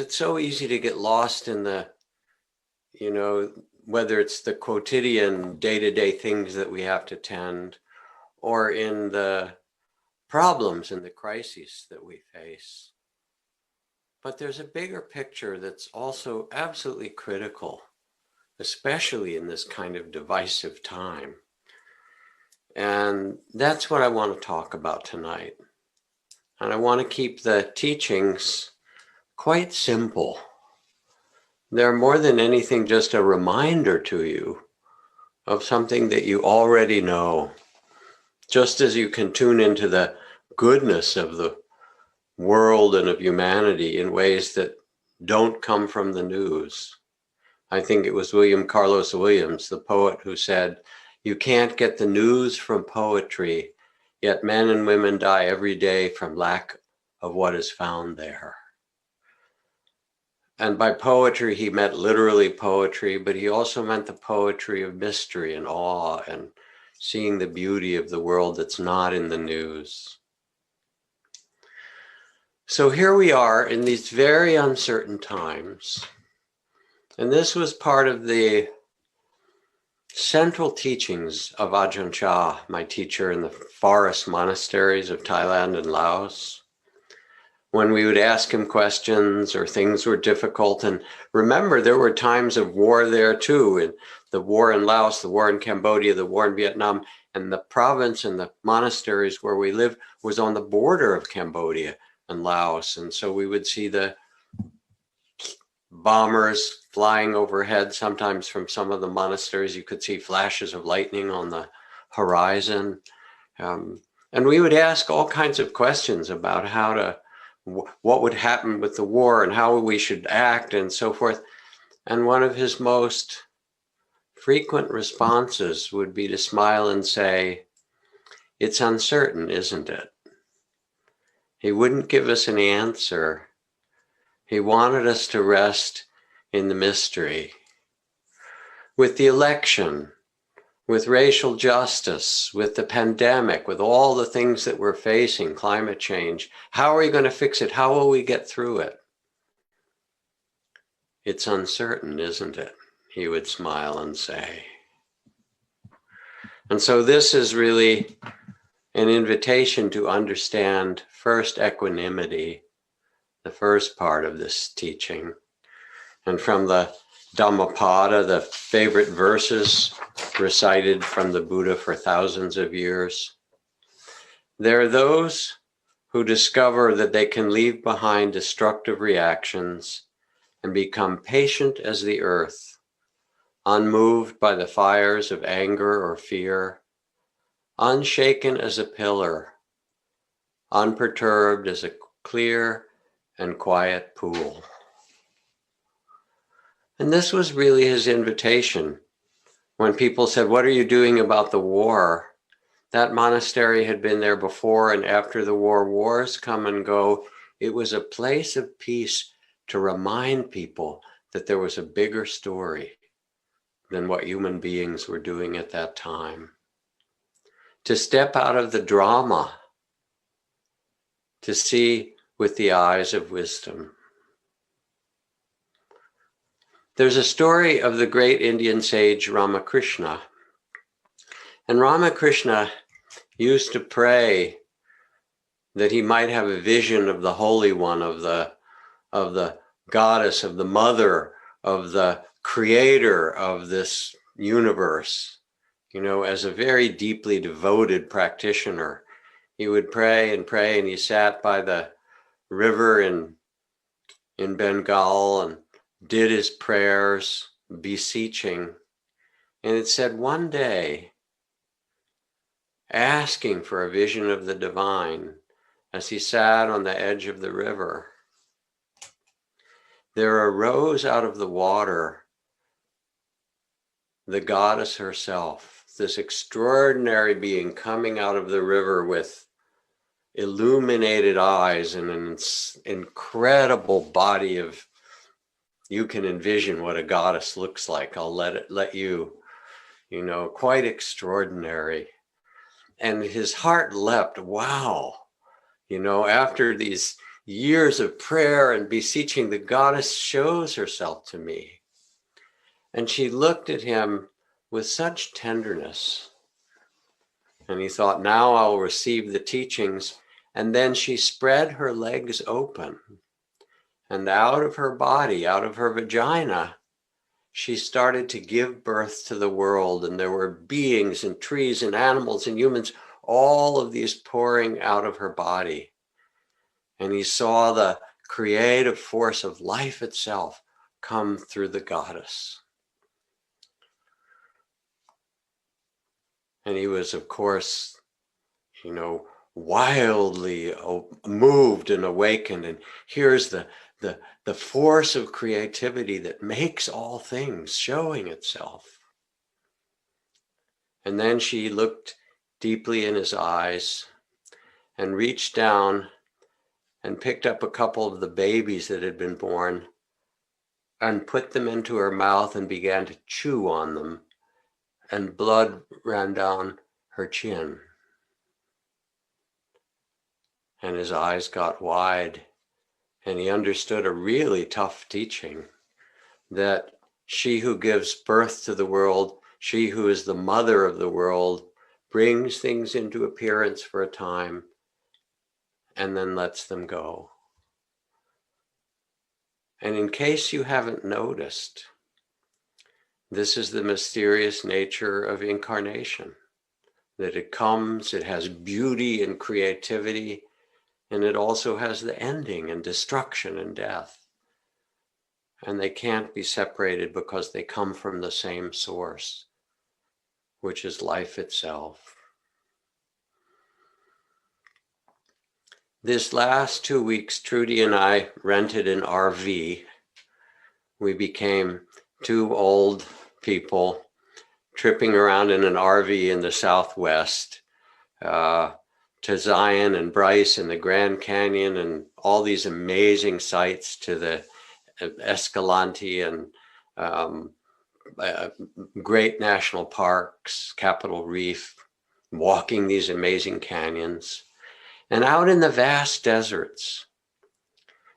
It's so easy to get lost in the, whether it's the quotidian day-to-day things that we have to tend, or in the problems and the crises that we face. But there's a bigger picture that's also absolutely critical, especially in this kind of divisive time. And that's what I want to talk about tonight. And I want to keep the teachings quite simple. They're more than anything just a reminder to you of something that you already know. Just as you can tune into the goodness of the world and of humanity in ways that don't come from the news. I think it was William Carlos Williams, the poet, who said, "You can't get the news from poetry, yet men and women die every day from lack of what is found there." And by poetry, he meant literally poetry, but he also meant the poetry of mystery and awe and seeing the beauty of the world that's not in the news. So here we are in these very uncertain times. And this was part of the central teachings of Ajahn Chah, my teacher in the forest monasteries of Thailand and Laos. When we would ask him questions or things were difficult. And remember, there were times of war there too. And the war in Laos, the war in Cambodia, the war in Vietnam, and the province and the monasteries where we lived was on the border of Cambodia and Laos. And so we would see the bombers flying overhead. Sometimes from some of the monasteries, you could see flashes of lightning on the horizon. And we would ask all kinds of questions about what would happen with the war and how we should act and so forth. And one of his most frequent responses would be to smile and say, "It's uncertain, isn't it?" He wouldn't give us an answer. He wanted us to rest in the mystery. With the election, with racial justice, with the pandemic, with all the things that we're facing, climate change, how are we going to fix it? How will we get through it? "It's uncertain, isn't it?" he would smile and say. And so this is really an invitation to understand first equanimity, the first part of this teaching. And from the Dhammapada, the favorite verses recited from the Buddha for thousands of years. There are those who discover that they can leave behind destructive reactions and become patient as the earth, unmoved by the fires of anger or fear, unshaken as a pillar, unperturbed as a clear and quiet pool. And this was really his invitation. When people said, "What are you doing about the war?" That monastery had been there before and after the war. Wars come and go. It was a place of peace to remind people that there was a bigger story than what human beings were doing at that time. To step out of the drama, to see with the eyes of wisdom. There's a story of the great Indian sage Ramakrishna. And Ramakrishna used to pray that he might have a vision of the Holy One, of the goddess, of the mother, of the creator of this universe. As a very deeply devoted practitioner, he would pray and pray, and he sat by the river in Bengal and did his prayers, beseeching. And it said one day, asking for a vision of the divine, as he sat on the edge of the river, there arose out of the water the goddess herself, this extraordinary being coming out of the river with illuminated eyes and an incredible body of, you can envision what a goddess looks like. I'll let you, quite extraordinary. And his heart leapt, wow, after these years of prayer and beseeching, the goddess shows herself to me. And she looked at him with such tenderness. And he thought, now I'll receive the teachings. And then she spread her legs open. And out of her body, out of her vagina, she started to give birth to the world. And there were beings and trees and animals and humans, all of these pouring out of her body. And he saw the creative force of life itself come through the goddess. And he was, of course, wildly moved and awakened. And here's the force of creativity that makes all things showing itself. And then she looked deeply in his eyes and reached down and picked up a couple of the babies that had been born and put them into her mouth and began to chew on them. And blood ran down her chin. And his eyes got wide, and he understood a really tough teaching, that she who gives birth to the world, she who is the mother of the world, brings things into appearance for a time and then lets them go. And in case you haven't noticed, this is the mysterious nature of incarnation, that it comes, it has beauty and creativity, and it also has the ending and destruction and death. And they can't be separated because they come from the same source, which is life itself. This last 2 weeks, Trudy and I rented an RV. We became two old people tripping around in an RV in the Southwest to Zion and Bryce and the Grand Canyon and all these amazing sights, to the Escalante and great national parks, Capitol Reef, walking these amazing canyons, and out in the vast deserts.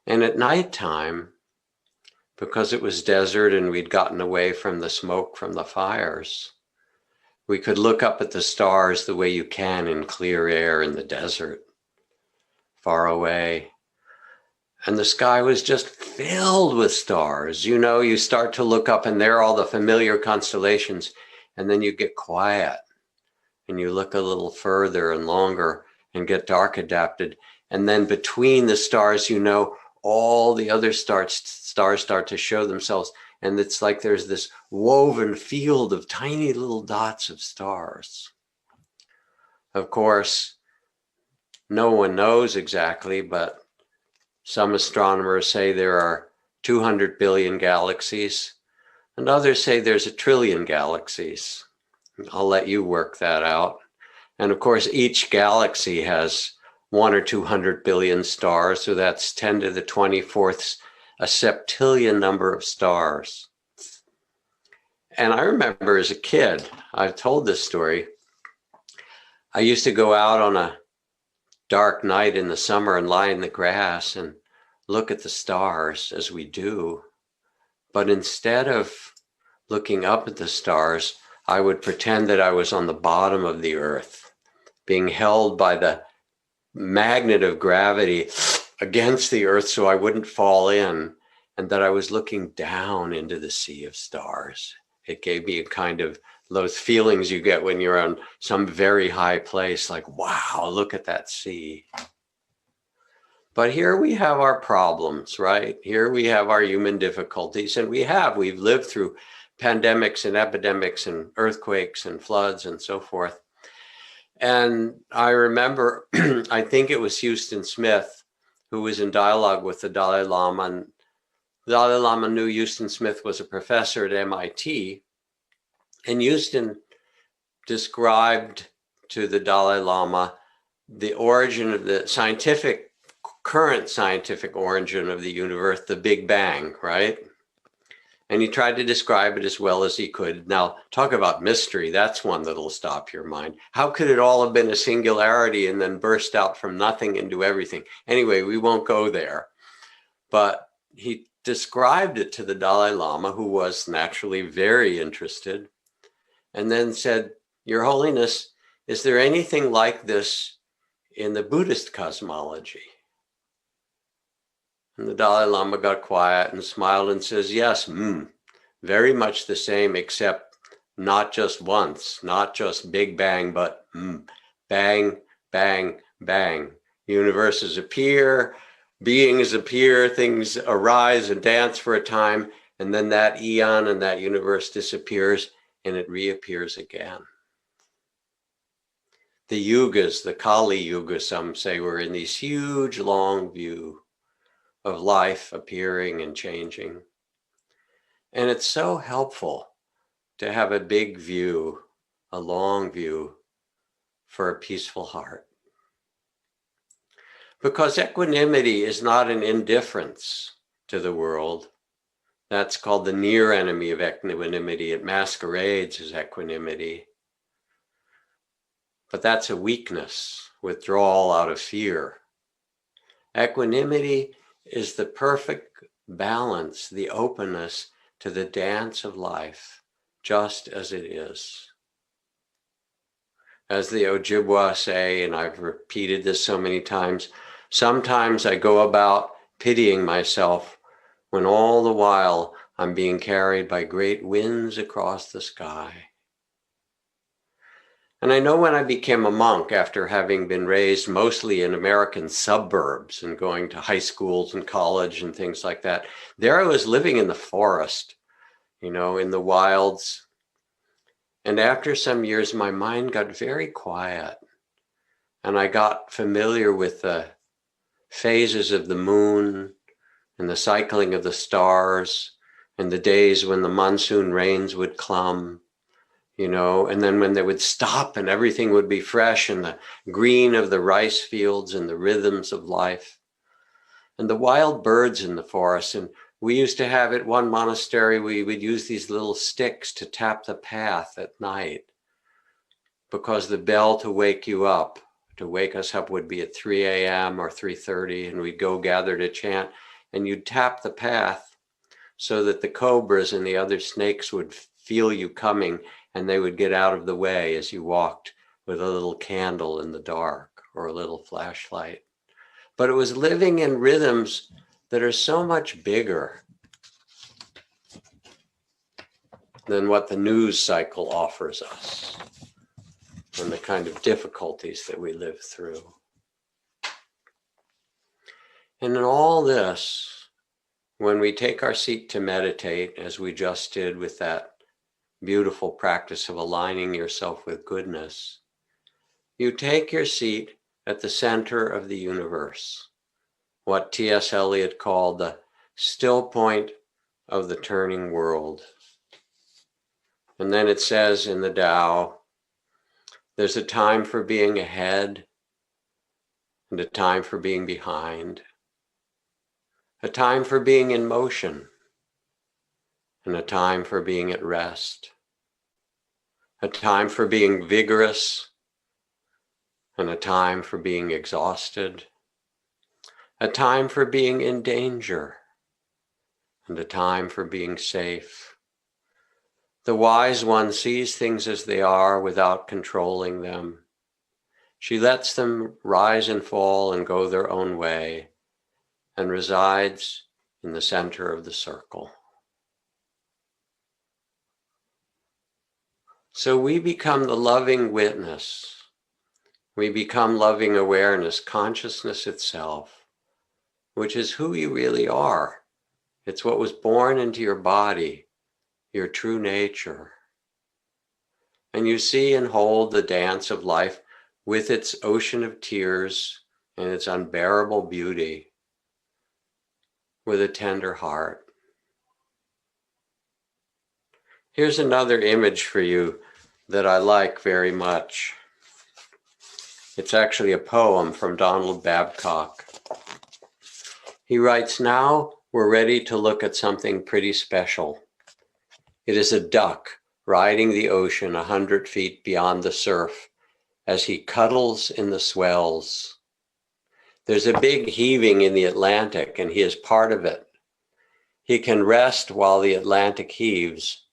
And at nighttime, because it was desert and we'd gotten away from the smoke from the fires, we could look up at the stars the way you can in clear air in the desert, far away. And the sky was just filled with stars. You start to look up and there are all the familiar constellations, and then you get quiet and you look a little further and longer and get dark adapted. And then between the stars, all the other stars start to show themselves. And it's like there's this woven field of tiny little dots of stars. Of course, no one knows exactly, but some astronomers say there are 200 billion galaxies, and others say there's 1 trillion galaxies. I'll let you work that out. And of course, each galaxy has 100 or 200 billion stars, so that's 10 to the 24th, a septillion number of stars. And I remember as a kid, I've told this story, I used to go out on a dark night in the summer and lie in the grass and look at the stars as we do. But instead of looking up at the stars, I would pretend that I was on the bottom of the earth, being held by the magnet of gravity against the earth so I wouldn't fall in, and that I was looking down into the sea of stars. It gave me a kind of those feelings you get when you're on some very high place, like, wow, look at that sea. But here we have our problems, right? Here we have our human difficulties, and we've lived through pandemics and epidemics and earthquakes and floods and so forth. And I remember, I think it was Houston Smith, who was in dialogue with the Dalai Lama. And the Dalai Lama knew Houston Smith was a professor at MIT. And Houston described to the Dalai Lama the origin of the current scientific origin of the universe, the Big Bang, right? And he tried to describe it as well as he could. Now, talk about mystery. That's one that'll stop your mind. How could it all have been a singularity and then burst out from nothing into everything? Anyway, we won't go there. But he described it to the Dalai Lama, who was naturally very interested, and then said, Your Holiness, is there anything like this in the Buddhist cosmology? And the Dalai Lama got quiet and smiled and says, yes, very much the same, except not just once, not just big bang, but bang, bang, bang. Universes appear, beings appear, things arise and dance for a time, and then that eon and that universe disappears and it reappears again. The yugas, the 𝐜𝐭𝐡, some say, were in these huge long view of life appearing and changing. And it's so helpful to have a big view, a long view for a peaceful heart. Because equanimity is not an indifference to the world. That's called the near enemy of equanimity. It masquerades as equanimity. But that's a weakness, withdrawal out of fear. Equanimity is the perfect balance, the openness to the dance of life, just as it is. As the 𝐜𝐨𝐬 say, and I've repeated this so many times, sometimes I go about pitying myself when all the while I'm being carried by great winds across the sky. And I know when I became a monk, after having been raised mostly in American suburbs and going to high schools and college and things like that, there I was living in the forest, in the wilds. And after some years, my mind got very quiet. And I got familiar with the phases of the moon and the cycling of the stars and the days when the monsoon rains would come. And then when they would stop and everything would be fresh and the green of the rice fields and the rhythms of life and the wild birds in the forest. And we used to have at one monastery, we would use these little sticks to tap the path at night because the bell to wake us up would be at 3 a.m. or 3:30, and we'd go gather to chant, and you'd tap the path so that the cobras and the other snakes would feel you coming, and they would get out of the way as you walked with a little candle in the dark or a little flashlight. But it was living in rhythms that are so much bigger than what the news cycle offers us and the kind of difficulties that we live through. And in all this, when we take our seat to meditate, as we just did with that beautiful practice of aligning yourself with goodness, you take your seat at the center of the universe, what T.S. Eliot called the still point of the turning world. And then it says in the Tao, there's a time for being ahead and a time for being behind, a time for being in motion and a time for being at rest, a time for being vigorous and a time for being exhausted, a time for being in danger and a time for being safe. The wise one sees things as they are without controlling them. She lets them rise and fall and go their own way and resides in the center of the circle. So we become the loving witness. We become loving awareness, consciousness itself, which is who you really are. It's what was born into your body, your true nature. And you see and hold the dance of life with its ocean of tears and its unbearable beauty with a tender heart. Here's another image for you that I like very much. It's actually a poem from Donald Babcock. He writes, "Now we're ready to look at something pretty special. It is a duck riding the ocean 100 feet beyond the surf as he cuddles in the swells. There's a big heaving in the Atlantic, and he is part of it. He can rest while the Atlantic heaves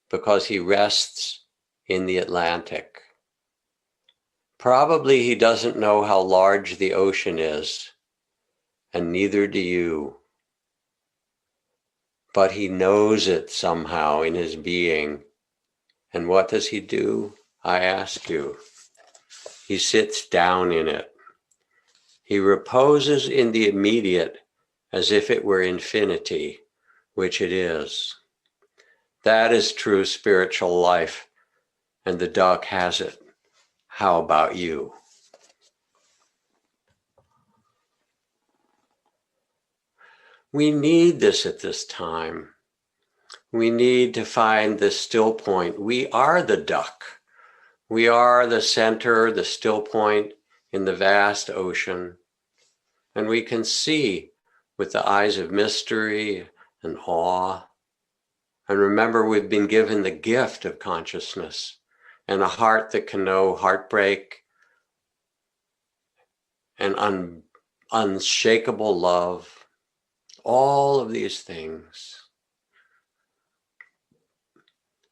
because he rests in the Atlantic. Probably he doesn't know how large the ocean is, and neither do you. But he knows it somehow in his being. And what does he do? I ask you. He sits down in it. He reposes in the immediate as if it were infinity, which it is. That is true spiritual life, and the duck has it. How about you? We need this at this time. We need to find the still point. We are the duck. We are the center, the still point in the vast ocean. And we can see with the eyes of mystery and awe. And remember, we've been given the gift of consciousness and a heart that can know heartbreak and unshakable love. All of these things.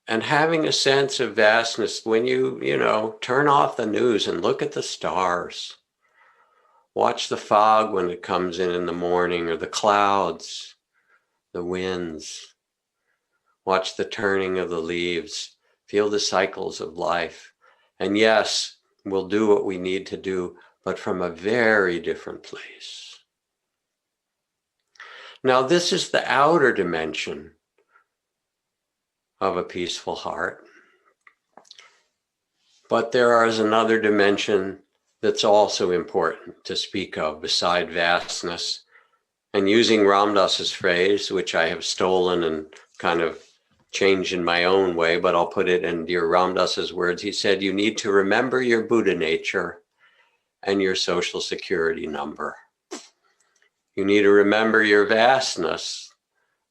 And having a sense of vastness when you turn off the news and look at the stars. Watch the fog when it comes in the morning, or the clouds, the winds. Watch the turning of the leaves. Feel the cycles of life. And yes, we'll do what we need to do, but from a very different place. Now, this is the outer dimension of a peaceful heart. But there is another dimension that's also important to speak of beside vastness. And using Ram Dass's phrase, which I have stolen and kind of changed in my own way, but I'll put it in dear Ram Dass's words. He said, you need to remember your Buddha nature and your social security number. You need to remember your vastness,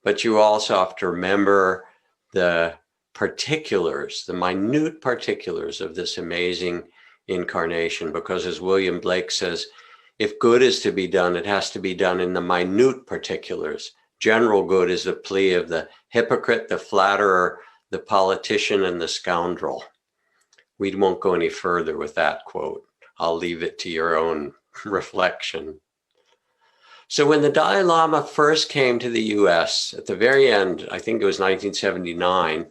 but you also have to remember the particulars, the minute particulars of this amazing incarnation, because as William Blake says, if good is to be done, it has to be done in the minute particulars. General good is the plea of the hypocrite, the flatterer, the politician, and the scoundrel. We won't go any further with that quote. I'll leave it to your own reflection. So when the Dalai Lama first came to the US, at the very end, I think it was 1979,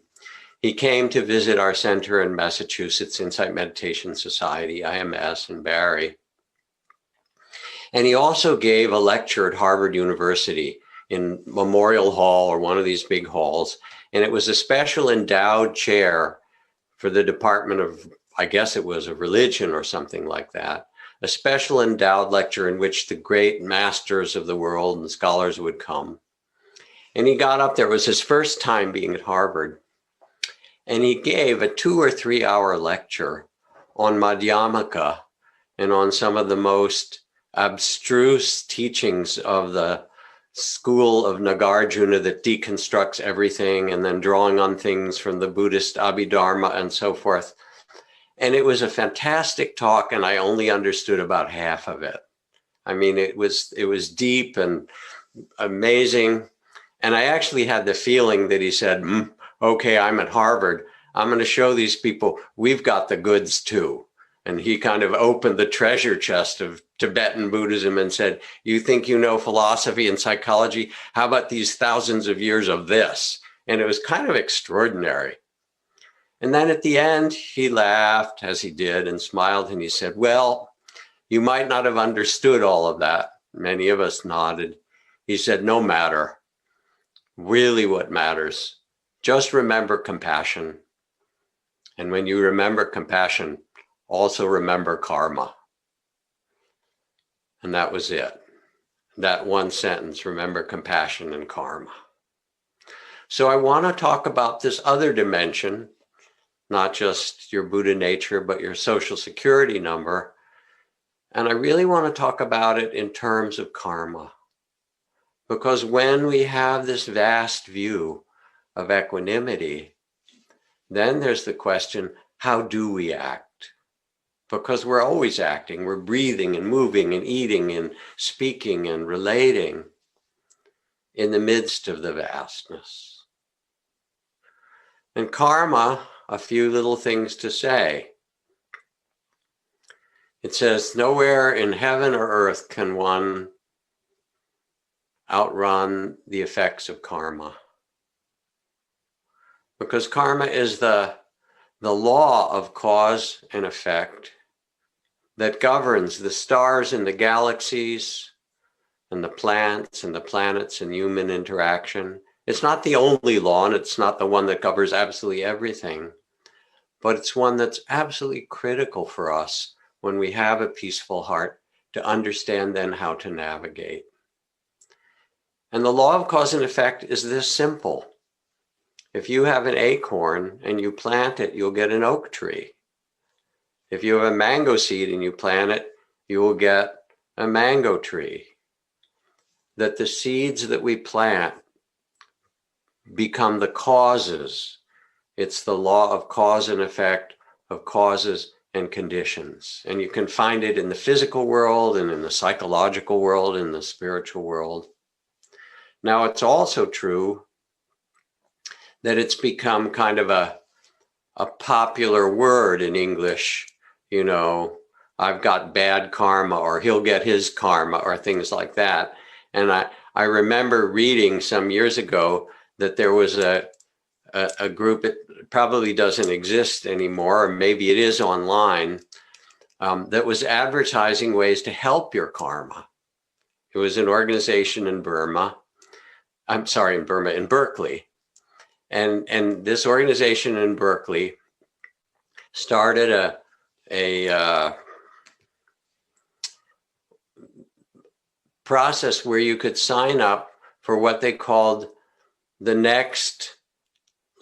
he came to visit our center in Massachusetts, Insight Meditation Society, IMS, in Barre. And he also gave a lecture at Harvard University in Memorial Hall, or one of these big halls. And it was a special endowed chair for the Department of, I guess it was, of Religion or something like that. A special endowed lecture in which the great masters of the world and scholars would come. And he got up there. It was his first time being at Harvard. And he gave a 2 or 3 hour lecture on Madhyamaka and on some of the most abstruse teachings of the school of Nagarjuna that deconstructs everything, and then drawing on things from the Buddhist Abhidharma and so forth. And it was a fantastic talk, and I only understood about half of it. I mean, it was deep and amazing. And I actually had the feeling that he said, okay, I'm at Harvard. I'm going to show these people we've got the goods too. And he kind of opened the treasure chest of Tibetan Buddhism and said, you think you know philosophy and psychology? How about these thousands of years of this? And it was kind of extraordinary. And then at the end, he laughed, as he did, and smiled, and he said, well, you might not have understood all of that. Many of us nodded. He said, no matter. Really what matters, just remember compassion. And when you remember compassion, also remember karma. And that was it. That one sentence, remember compassion and karma. So I want to talk about this other dimension, not just your Buddha nature, but your social security number. And I really want to talk about it in terms of karma. Because when we have this vast view of equanimity, then there's the question, how do we act? Because we're always acting. We're breathing and moving and eating and speaking and relating in the midst of the vastness. And karma, a few little things to say. It says, nowhere in heaven or earth can one outrun the effects of karma. Because karma is the law of cause and effect that governs the stars and the galaxies and the plants and the planets and human interaction. It's not the only law, and it's not the one that covers absolutely everything, but it's one that's absolutely critical for us when we have a peaceful heart to understand then how to navigate. And the law of cause and effect is this simple. If you have an acorn and you plant it, you'll get an oak tree. If you have a mango seed and you plant it, you will get a mango tree. That the seeds that we plant become the causes. It's the law of cause and effect, of causes and conditions. And you can find it in the physical world and in the psychological world, in the spiritual world. Now, it's also true that it's become kind of a popular word in English. You know, I've got bad karma, or he'll get his karma, or things like that. And I remember reading some years ago that there was a group, it probably doesn't exist anymore, or maybe it is online, that was advertising ways to help your karma. It was an organization in in Berkeley. And this organization in Berkeley started a process where you could sign up for what they called the next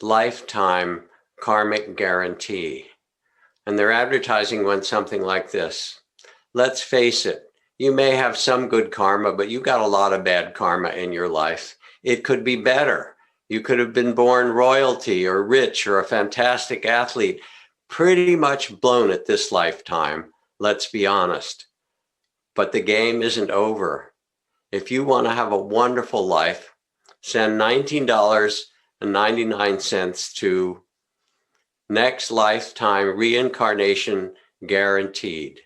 lifetime karmic guarantee. And their advertising went something like this. Let's face it, you may have some good karma, but you got a lot of bad karma in your life. It could be better. You could have been born royalty or rich or a fantastic athlete, pretty much blown at this lifetime, let's be honest. But the game isn't over. If you want to have a wonderful life, send $19.99 to Next Lifetime Reincarnation Guaranteed.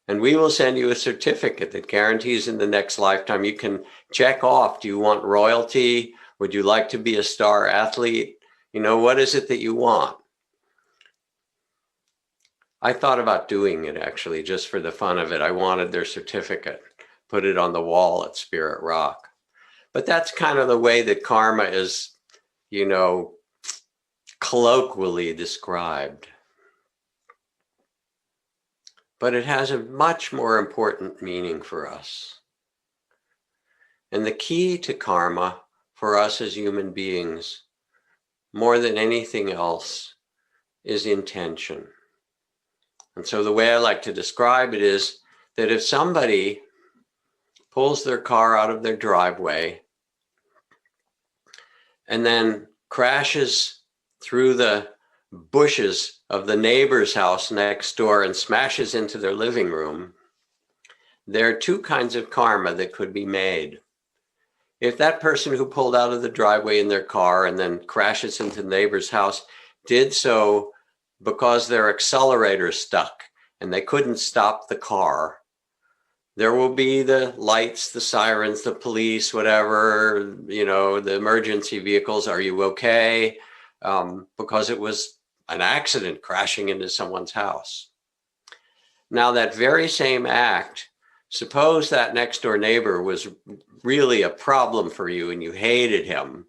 And we will send you a certificate that guarantees in the next lifetime. You can check off, do you want royalty? Would you like to be a star athlete? You know, what is it that you want? I thought about doing it actually, just for the fun of it. I wanted their certificate, put it on the wall at Spirit Rock. But that's kind of the way that karma is, you know, colloquially described. But it has a much more important meaning for us. And the key to karma for us as human beings, more than anything else, is intention. And so the way I like to describe it is that if somebody pulls their car out of their driveway and then crashes through the bushes of the neighbor's house next door and smashes into their living room, there are two kinds of karma that could be made. If that person who pulled out of the driveway in their car and then crashes into the neighbor's house did so because their accelerator stuck and they couldn't stop the car, there will be the lights, the sirens, the police, whatever, you know, the emergency vehicles. Are you okay? Because it was an accident crashing into someone's house. Now, that very same act, suppose that next door neighbor was really a problem for you and you hated him,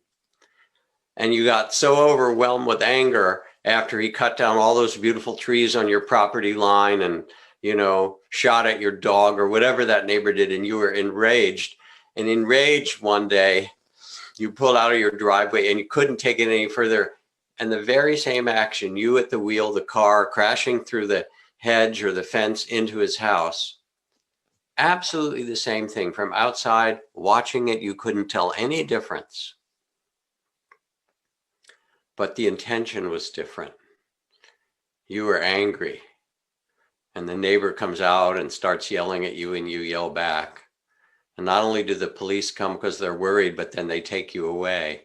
and you got so overwhelmed with anger after he cut down all those beautiful trees on your property line and, you know, shot at your dog or whatever that neighbor did, and you were enraged. And enraged one day, you pulled out of your driveway and you couldn't take it any further. And the very same action, you at the wheel, the car crashing through the hedge or the fence into his house, absolutely the same thing. From outside, watching it, you couldn't tell any difference. but the intention was different. You were angry, and the neighbor comes out and starts yelling at you, and you yell back. And not only do the police come because they're worried, but then they take you away.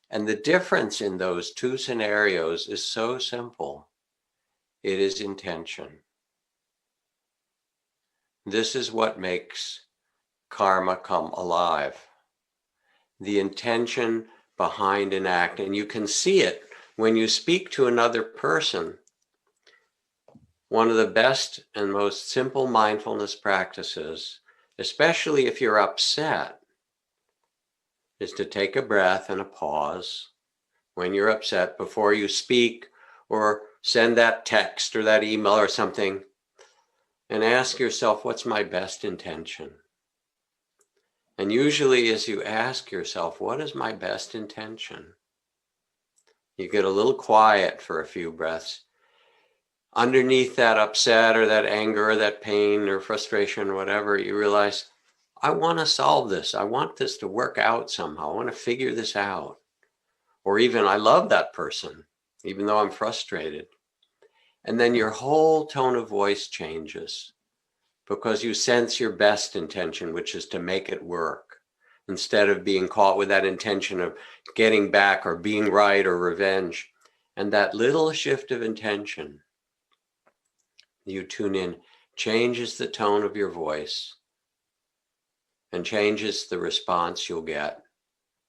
And the difference in those two scenarios is so simple. It is intention. This is what makes karma come alive. The intention behind an act, and you can see it when you speak to another person. One of the best and most simple mindfulness practices, especially if you're upset, is to take a breath and a pause when you're upset before you speak or send that text or that email or something, and ask yourself, what's my best intention? And usually as you ask yourself, what is my best intention? You get a little quiet for a few breaths. Underneath that upset or that anger or that pain or frustration or whatever, you realize, I want to solve this. I want this to work out somehow. I want to figure this out. Or even, I love that person, even though I'm frustrated. And then your whole tone of voice changes because you sense your best intention, which is to make it work, instead of being caught with that intention of getting back or being right or revenge. And that little shift of intention, you tune in, changes the tone of your voice and changes the response you'll get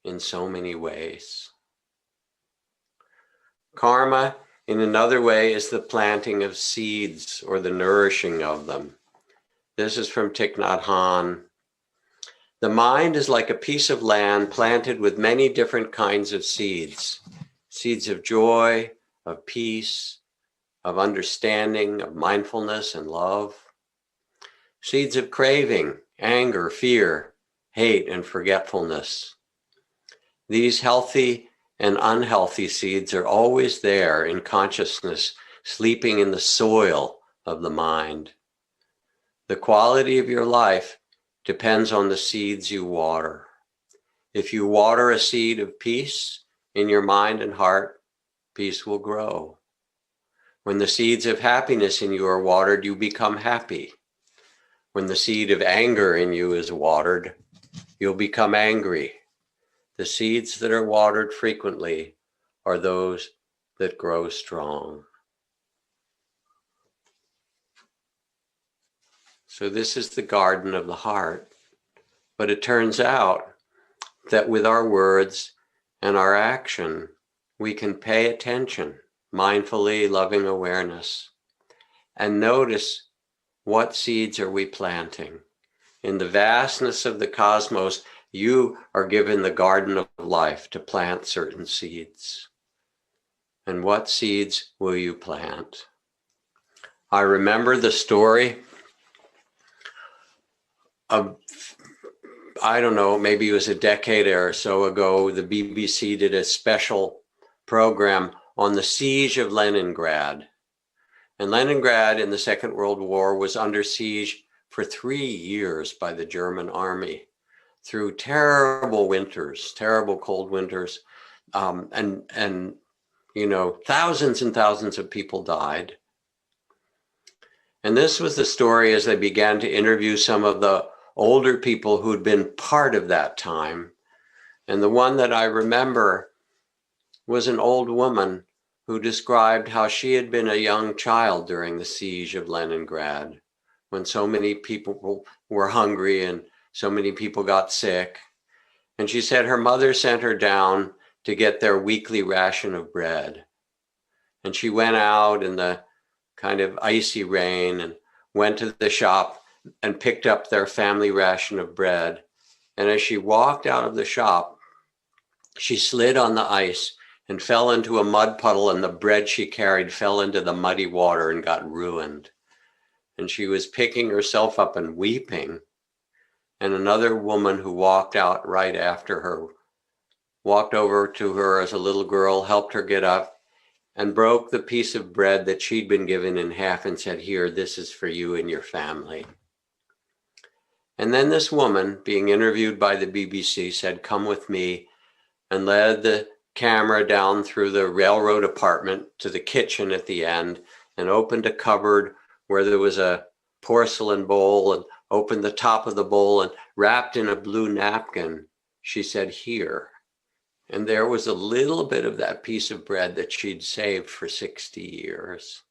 in so many ways. Karma, in another way, is the planting of seeds or the nourishing of them. This is from Thich Nhat Hanh. The mind is like a piece of land planted with many different kinds of seeds. Seeds of joy, of peace, of understanding, of mindfulness and love. Seeds of craving, anger, fear, hate, and forgetfulness. These healthy and unhealthy seeds are always there in consciousness, sleeping in the soil of the mind. The quality of your life depends on the seeds you water. If you water a seed of peace in your mind and heart, peace will grow. When the seeds of happiness in you are watered, you become happy. When the seed of anger in you is watered, you'll become angry. The seeds that are watered frequently are those that grow strong. So this is the garden of the heart. But it turns out that with our words and our action, we can pay attention, mindfully, loving awareness, and notice what seeds are we planting. In the vastness of the cosmos, you are given the garden of life to plant certain seeds. And what seeds will you plant? I remember the story of, I don't know, maybe it was a decade or so ago, the BBC did a special program on the siege of Leningrad. And Leningrad in the Second World War was under siege for 3 years by the German army through terrible winters, terrible cold winters. And you know, thousands and thousands of people died. And this was the story as they began to interview some of the older people who'd been part of that time. And the one that I remember was an old woman who described how she had been a young child during the siege of Leningrad, when so many people were hungry and so many people got sick. And she said her mother sent her down to get their weekly ration of bread. And she went out in the kind of icy rain and went to the shop and picked up their family ration of bread. And as she walked out of the shop, she slid on the ice and fell into a mud puddle, and the bread she carried fell into the muddy water and got ruined. And she was picking herself up and weeping. And another woman who walked out right after her walked over to her as a little girl, helped her get up, and broke the piece of bread that she'd been given in half and said, "Here, this is for you and your family." And then this woman, being interviewed by the BBC, said, "Come with me," and led the camera down through the railroad apartment to the kitchen at the end and opened a cupboard where there was a porcelain bowl, and opened the top of the bowl, and wrapped in a blue napkin, she said, "Here." And there was a little bit of that piece of bread that she'd saved for 60 years.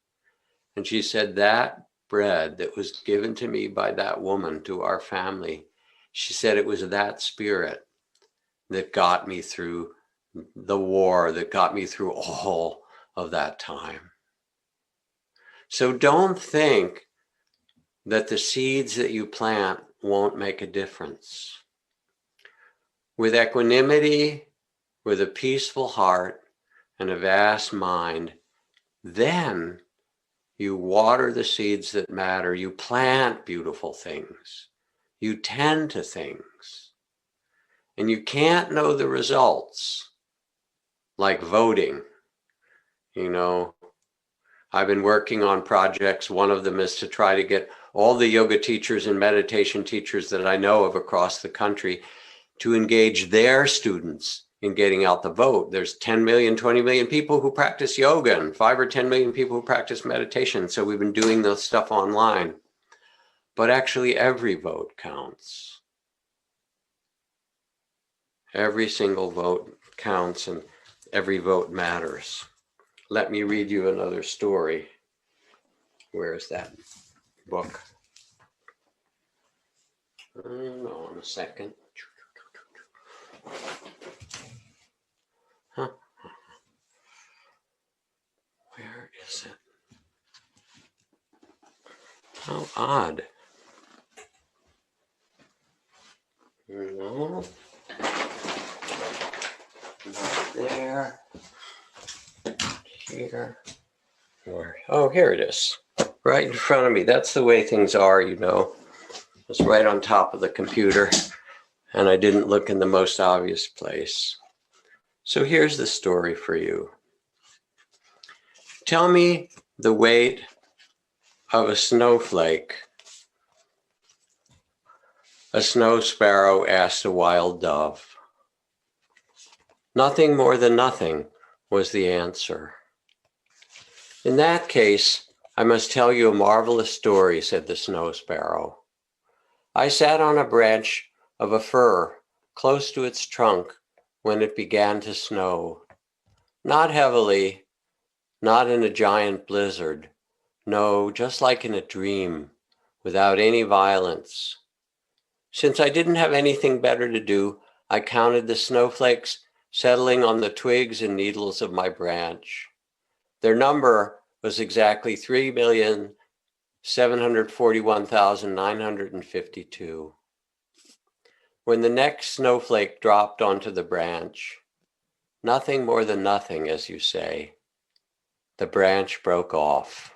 And she said, that bread that was given to me by that woman, to our family, she said it was that spirit that got me through the war, that got me through all of that time. So don't think that the seeds that you plant won't make a difference. With equanimity, with a peaceful heart and a vast mind, then you water the seeds that matter. You plant beautiful things. You tend to things. And you can't know the results like voting. You know, I've been working on projects. One of them is to try to get all the yoga teachers and meditation teachers that I know of across the country to engage their students in getting out the vote. There's 10 million, 20 million people who practice yoga and 5 or 10 million people who practice meditation. So we've been doing this stuff online. But actually every vote counts. Every single vote counts and every vote matters. Let me read you another story. Where is that book? Hold on a second. Huh? Where is it? How odd. No. Not there. Here. Where? Oh, here it is. Right in front of me. That's the way things are, you know. It's right on top of the computer, and I didn't look in the most obvious place. So here's the story for you. Tell me the weight of a snowflake. A snow sparrow asked a wild dove. Nothing more than nothing was the answer. In that case, I must tell you a marvelous story, said the snow sparrow. I sat on a branch of a fir close to its trunk when it began to snow. Not heavily, not in a giant blizzard. No, just like in a dream, without any violence. Since I didn't have anything better to do, I counted the snowflakes settling on the twigs and needles of my branch. Their number was exactly 3,741,952. When the next snowflake dropped onto the branch, nothing more than nothing, as you say, the branch broke off.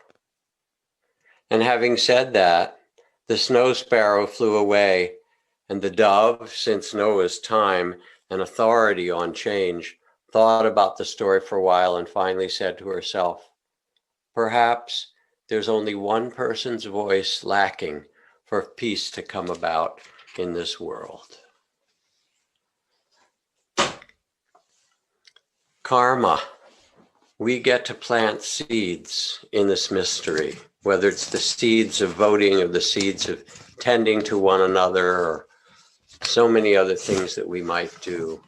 And having said that, the snow sparrow flew away, and the dove, since Noah's time and authority on change, thought about the story for a while and finally said to herself, perhaps there's only one person's voice lacking for peace to come about in this world. Karma. We get to plant seeds in this mystery, whether it's the seeds of voting or the seeds of tending to one another or so many other things that we might do.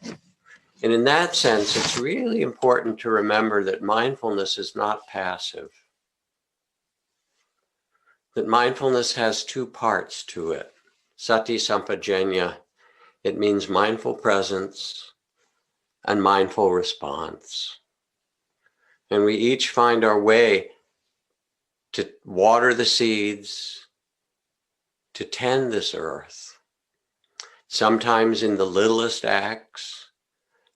And in that sense, it's really important to remember that mindfulness is not passive. That mindfulness has two parts to it. Sati sampajanya, it means mindful presence and mindful response. And we each find our way to water the seeds, to tend this earth. Sometimes in the littlest acts,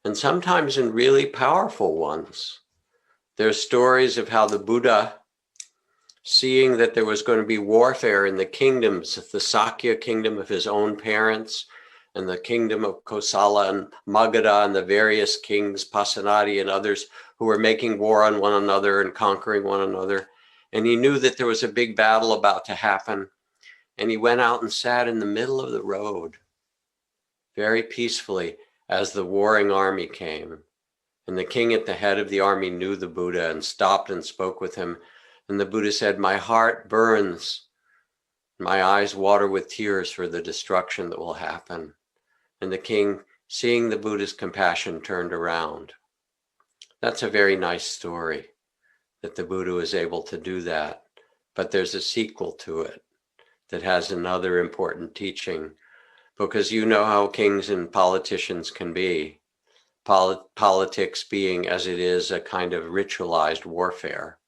and sometimes in really powerful ones. There's stories of how the Buddha, seeing that there was going to be warfare in the kingdoms, the Sakya kingdom of his own parents, and the kingdom of Kosala and Magadha, and the various kings, Pasenadi and others, who were making war on one another and conquering one another. And he knew that there was a big battle about to happen. And he went out and sat in the middle of the road, very peacefully, as the warring army came. And the king at the head of the army knew the Buddha and stopped and spoke with him. And the Buddha said, "My heart burns. My eyes water with tears for the destruction that will happen." And the king, seeing the Buddha's compassion, turned around. That's a very nice story, that the Buddha was able to do that. But there's a sequel to it that has another important teaching, because you know how kings and politicians can be. Politics being, as it is, a kind of ritualized warfare.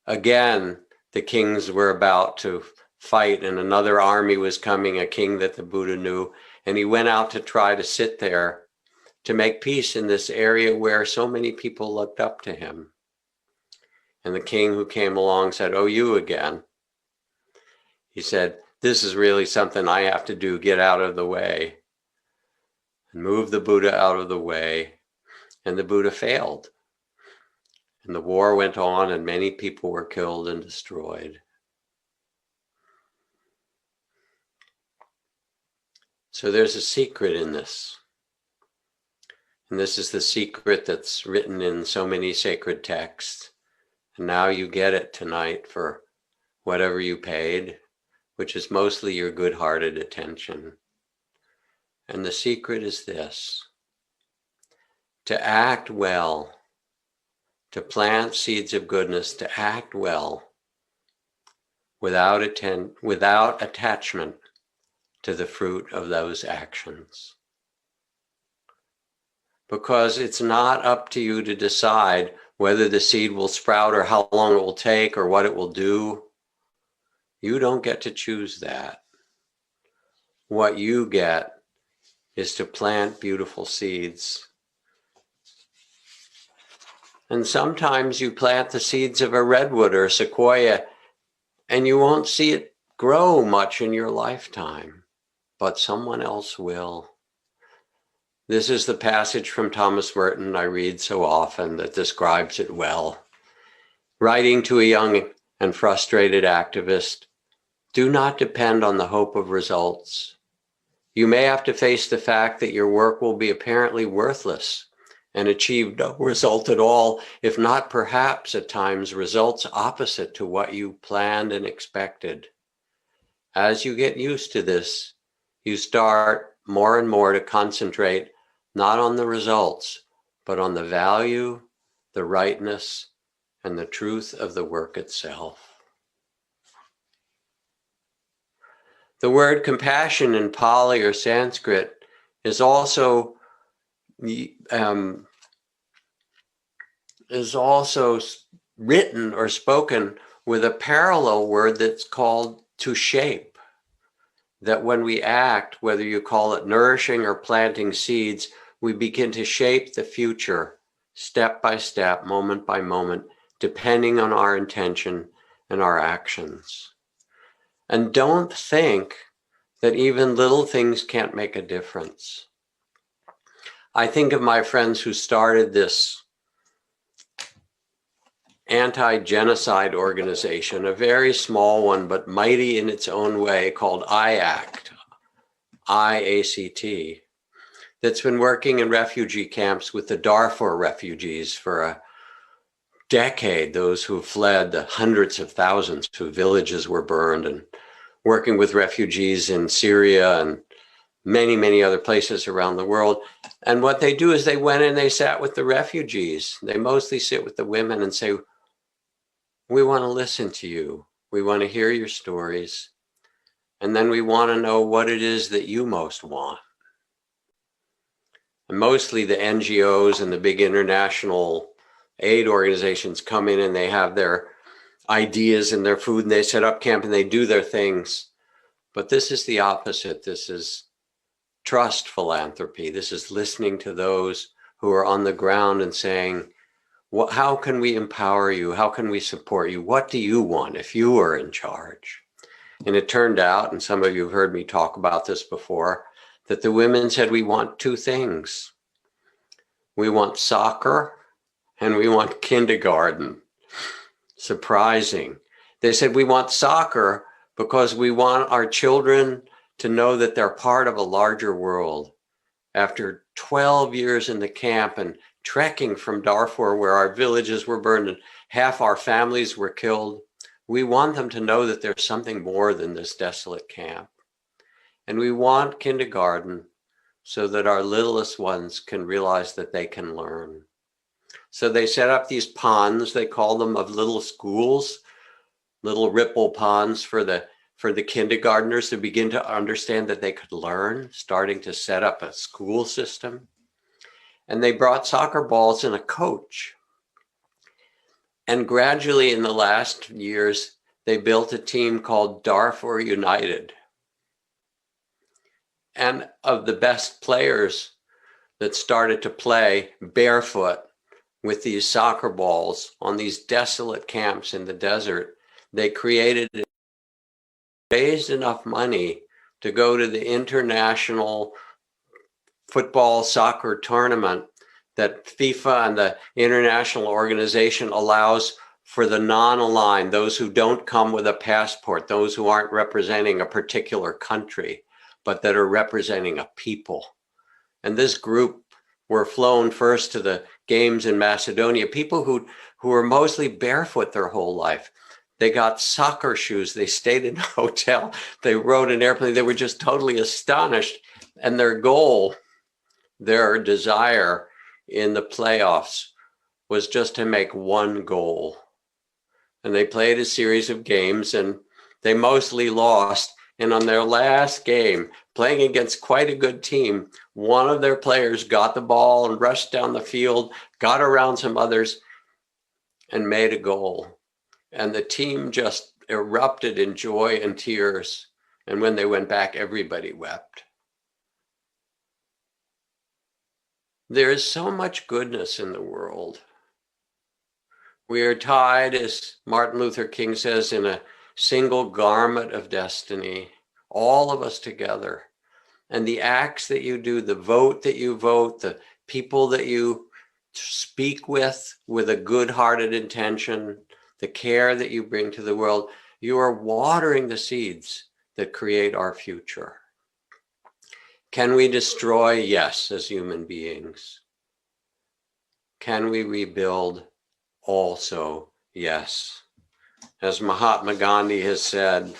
Again, the kings were about to fight, and another army was coming, a king that the Buddha knew, and he went out to try to sit there to make peace in this area where so many people looked up to him. And the king who came along said, "Oh, you again?" He said, "This is really something I have to do. Get out of the way." And moved the Buddha out of the way, and the Buddha failed. And the war went on, and many people were killed and destroyed. So there's a secret in this. And this is the secret that's written in so many sacred texts. And now you get it tonight for whatever you paid, which is mostly your good-hearted attention. And the secret is this: to act well, to plant seeds of goodness, to act well without attachment to the fruit of those actions. Because it's not up to you to decide whether the seed will sprout or how long it will take or what it will do. You don't get to choose that. What you get is to plant beautiful seeds. And sometimes you plant the seeds of a redwood or a sequoia, and you won't see it grow much in your lifetime, but someone else will. This is the passage from Thomas Merton I read so often that describes it well. Writing to a young and frustrated activist, "Do not depend on the hope of results. You may have to face the fact that your work will be apparently worthless and achieve no result at all, if not perhaps at times results opposite to what you planned and expected. As you get used to this, you start more and more to concentrate not on the results, but on the value, the rightness, and the truth of the work itself." The word compassion in Pali or Sanskrit is also written or spoken with a parallel word that's called to shape. That when we act, whether you call it nourishing or planting seeds, we begin to shape the future step by step, moment by moment, depending on our intention and our actions. And don't think that even little things can't make a difference. I think of my friends who started this anti-genocide organization, a very small one, but mighty in its own way, called IACT, IACT, that's been working in refugee camps with the Darfur refugees for a decade, those who fled, the hundreds of thousands whose villages were burned, and working with refugees in Syria and many, many other places around the world. And what they do is they went and they sat with the refugees. They mostly sit with the women and say, "We want to listen to you. We want to hear your stories. And then we want to know what it is that you most want." And mostly the NGOs and the big international aid organizations come in and they have their ideas and their food and they set up camp and they do their things. But this is the opposite. This is trust philanthropy. This is listening to those who are on the ground and saying, how can we empower you? How can we support you? What do you want if you were in charge? And it turned out, and some of you have heard me talk about this before, that the women said, we want two things. We want soccer and we want kindergarten. Surprising. They said, we want soccer because we want our children to know that they're part of a larger world after 12 years in the camp and trekking from Darfur, where our villages were burned and half our families were killed, we want them to know that there's something more than this desolate camp. And we want kindergarten so that our littlest ones can realize that they can learn. So they set up these ponds, they call them of little schools, little ripple ponds for the kindergartners to begin to understand that they could learn, starting to set up a school system. And they brought soccer balls and a coach. And gradually in the last years, they built a team called Darfur United. And of the best players that started to play barefoot with these soccer balls on these desolate camps in the desert, they raised enough money to go to the international football soccer tournament that FIFA and the international organization allows for the non-aligned, those who don't come with a passport, those who aren't representing a particular country, but that are representing a people. And this group were flown first to the games in Macedonia, people who were mostly barefoot their whole life. They got soccer shoes, they stayed in a hotel, they rode an airplane, they were just totally astonished. And their goal, their desire in the playoffs was just to make one goal. And they played a series of games and they mostly lost. And on their last game, playing against quite a good team, one of their players got the ball and rushed down the field, got around some others, and made a goal. And the team just erupted in joy and tears. And when they went back, everybody wept. There is so much goodness in the world. We are tied, as Martin Luther King says, in a single garment of destiny, all of us together. And the acts that you do, the vote that you vote, the people that you speak with a good-hearted intention, the care that you bring to the world, you are watering the seeds that create our future. Can we destroy? Yes, as human beings. Can we rebuild? Also, yes. As Mahatma Gandhi has said,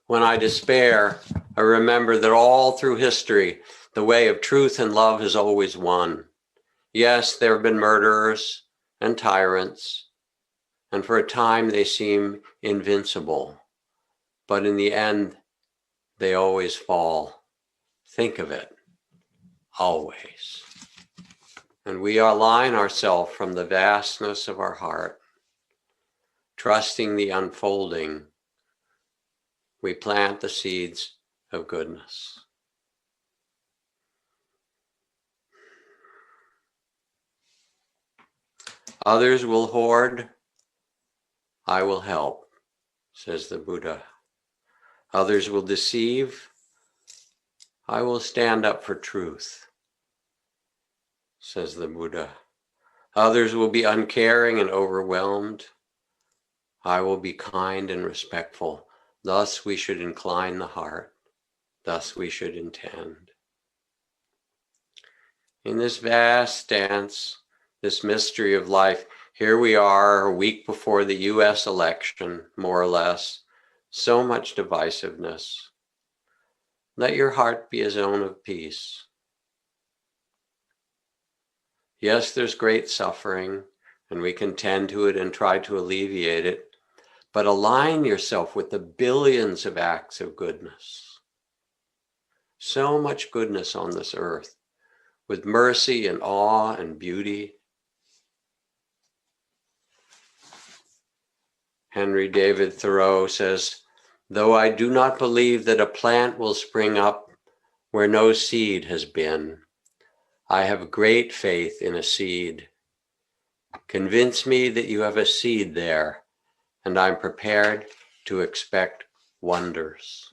when I despair, I remember that all through history, the way of truth and love has always won. Yes, there have been murderers and tyrants, and for a time they seem invincible, but in the end, they always fall. Think of it, always. And we align ourselves from the vastness of our heart, trusting the unfolding. We plant the seeds of goodness. Others will hoard, I will help, says the Buddha. Others will deceive, I will stand up for truth, says the Buddha. Others will be uncaring and overwhelmed, I will be kind and respectful. Thus we should incline the heart. Thus we should intend. In this vast dance, this mystery of life, here we are a week before the US election, more or less. So much divisiveness. Let your heart be a zone of peace. Yes, there's great suffering, and we can tend to it and try to alleviate it. But align yourself with the billions of acts of goodness. So much goodness on this earth, with mercy and awe and beauty. Henry David Thoreau says, though I do not believe that a plant will spring up where no seed has been, I have great faith in a seed. Convince me that you have a seed there, and I'm prepared to expect wonders.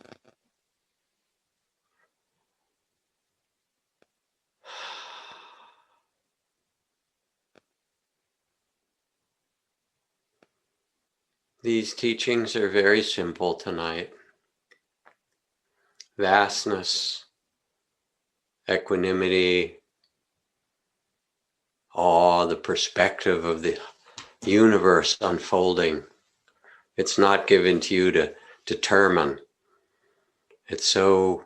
These teachings are very simple tonight. Vastness, equanimity, awe, the perspective of the universe unfolding. It's not given to you to determine. It's so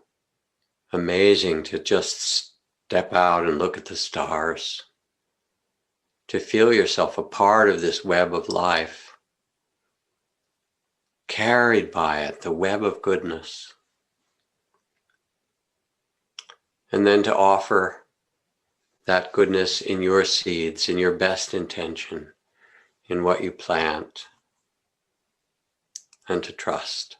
amazing to just step out and look at the stars, to feel yourself a part of this web of life, carried by it, the web of goodness. And then to offer that goodness in your seeds, in your best intention, in what you plant, and to trust.